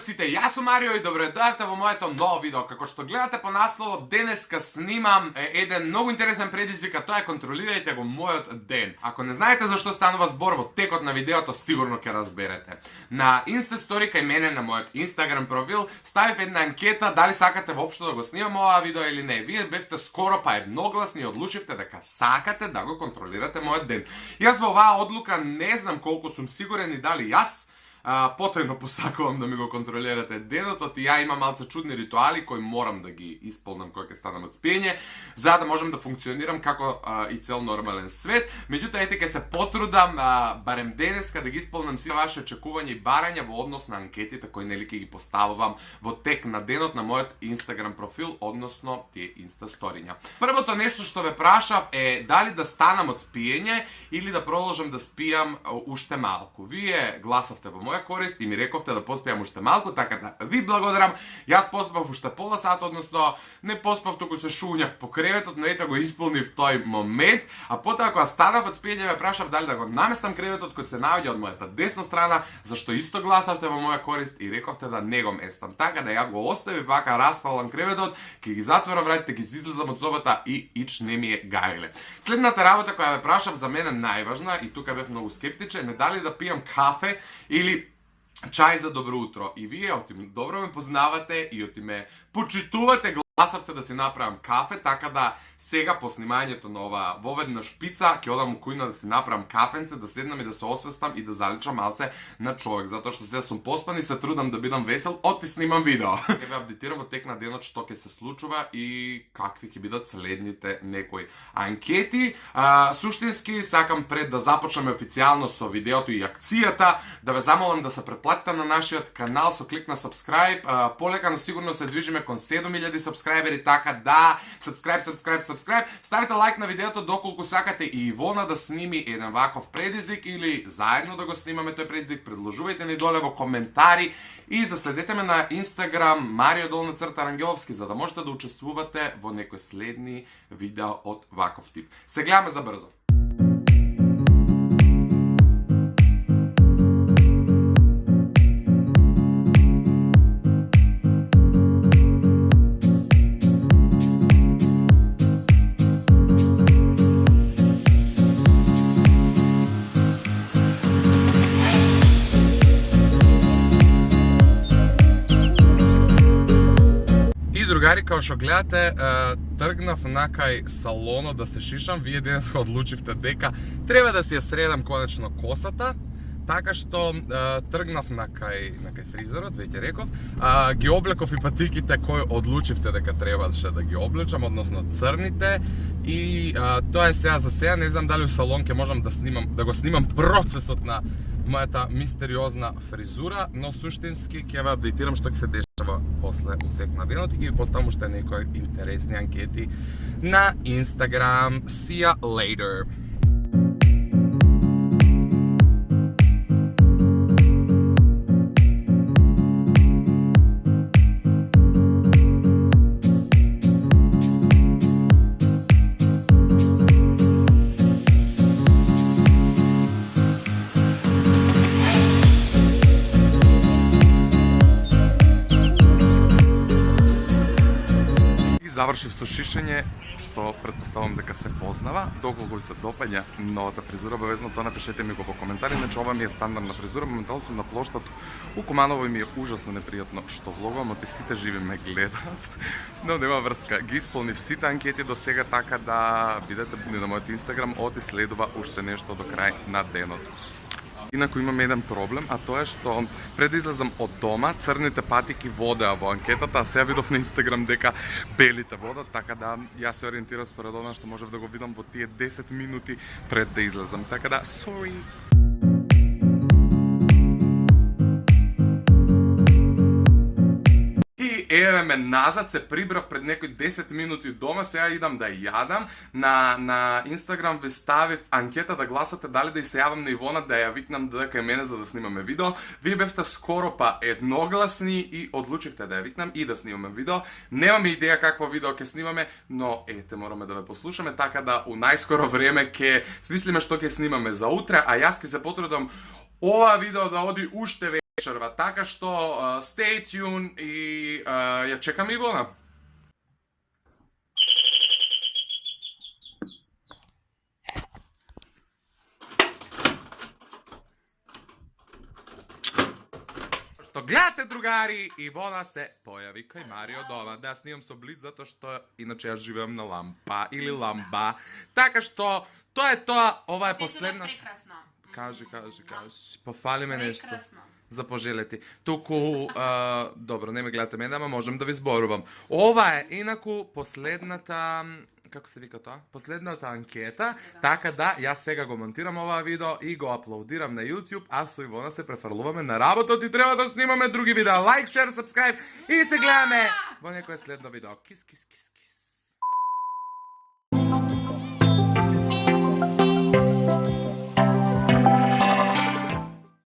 сите, јас сум Марио и добре дојавте во моето ново видео. Како што гледате по насловот, денеска снимам еден многу интересен предизвик, а тоа е контролирајте го мојот ден. Ако не знаете зашто станува збор во текот на видеото, сигурно ќе разберете. На Insta Story кај мене на мојот Instagram профил ставив една анкета дали сакате воопшто да го снимам ова видео или не. Вие бевте скоро па едногласни и одлучивте дека сакате да го контролирате мојот ден. Јас во оваа одлука не знам колку сум сигурен и дали јас потајно посакувам да ми го контролирате денот, и ја имам малце чудни ритуали кои морам да ги исполнам кога ќе станам од спиење, за да можам да функционирам како и цел нормален свет. Меѓутоа, ете ќе се потрудам барем денеска да ги исполнам сите ваше очекувања и барања во однос на анкетите кои нели ќе ги поставувам во тек на денот на мојот Instagram профил, односно тие Insta сториња. Првото нешто што ве прашав е дали да станам од спиење или да продолжам да спијам уште малку. Вие гласавте во моја корист и ми рековте да поспијам уште малку, така да ви благодарам. Јас поспав уште пола сат, односно не поспав, туку се шуњав по креветот, но ете го исполнив тој момент, а потоа кога станав од спиење ме прашав дали да го наместам креветот кој се наоѓа од мојата десна страна, зашто исто гласавте во моја корист и рековте да не го местам. Така да ја го оставив вака расфалам креветот, ќе ги затворам вратите, ќе излезам од собата и ич не ми е гајле. Следната работа која ме прашав за мене најважна, и тука бев многу скептичен, е дали да пијам кафе или чај за добро утро. И вие отим добро ме познавате и оти ме почитувате, гласавте да си направам кафе, така да сега по снимањето на ова воведна шпица ќе одам у кујна да си направам кафенце, да седнам и да се освестам и да заличам малце на човек, затоа што сега сум поспан и се трудам да бидам весел, оти снимам видео. Ќе ве апдейтирам во тек на денот што ќе се случува и какви ќе бидат следните некои анкети. Суштински сакам пред да започнеме официјално со видеото и акцијата, да ве замолам да се претплатите на нашиот канал со клик на subscribe. Полека, но сигурно се движиме кон 7000 сабскрајбери, така да subscribe. Ставите лайк на видеото доколку сакате и Ивона да сними еден ваков предизвик или заедно да го снимаме тој предизвик. Предложувајте ни доле во коментари и заследете ме на Instagram Mario_Rangеловски, за да можете да учествувате во некои следни видео од ваков тип. Се гледаме за брзо. Другари, као што гледате, тргнав накај салонот да се шишам. Вие денеска одлучивте дека треба да си ја средам конечно косата, така што тргнав накај фризерот, веќе реков, ги облеков и патиките кои одлучивте дека требаше да ги облечам, односно црните, и тоа е сега за сега. Не знам дали у салон ќе можам да го снимам процесот на мојата мистериозна фризура, но суштински ќе ве апдейтирам што ќе се дешава после утек на денот и ќе ви поставам уште некои интересни анкети на Instagram. See ya later! Завршив со шишење, што претпоставам дека се познава. Доколку ви се допаѓа новата фризура, обавезно тоа напишете ми го во коментари, иначе ова ми е стандардна фризура. Моментално сум на плоштад у Куманово и ми е ужасно непријатно што влогувам, оти сите живи ме гледаат. Но нема врска, ги исполнив сите анкети до сега, така да бидете будни на мојот Инстаграм, оти следува уште нешто до крај на денот. Инаку имам еден проблем, а тоа е што пред да излезам од дома, црните патики водеа во анкетата, а сега видов на Инстаграм дека белите водат, така да јас се ориентирав според она што можев да го видам во тие 10 минути пред да излезам, така да sorry. Еве ме назад, се прибрав пред некои 10 минути дома, сега идам да јадам. На Инстаграм ви ставив анкета да гласате дали да се јавам на Ивона да ја викнам дека е мене за да снимаме видео. Вие бевте скоро па едногласни и одлучивте да ја викнам и да снимаме видео. Немаме идеја какво видео ќе снимаме, но ете мораме да ве послушаме, така да у најскоро време ќе смислиме што ќе снимаме за утре, а јас ќе се потрудам ова видео да оди уште вечерва, така што stay tuned и ја чекам Ивона. Што гледате, другари, Ивона се појави кај Марио дома. Да, снимам со блиц затоа што иначе јас живеам на лампа или ламба. Така што тоа е тоа, ова е последна. Прекрасно. Кажи. Пофали ме нешто. Прекрасно. За пожелети. Туку, добро, не ме гледате мене, ама можам да ви зборувам. Ова е инаку последната, како се вика тоа? Последната анкета, така да, јас сега го монтирам оваа видео и го аплодирам на YouTube, а со Ивона се префрлуваме на работа и треба да снимаме други видеа. Лайк, шер, сабскрайб и се гледаме во некое следно видео. Кис.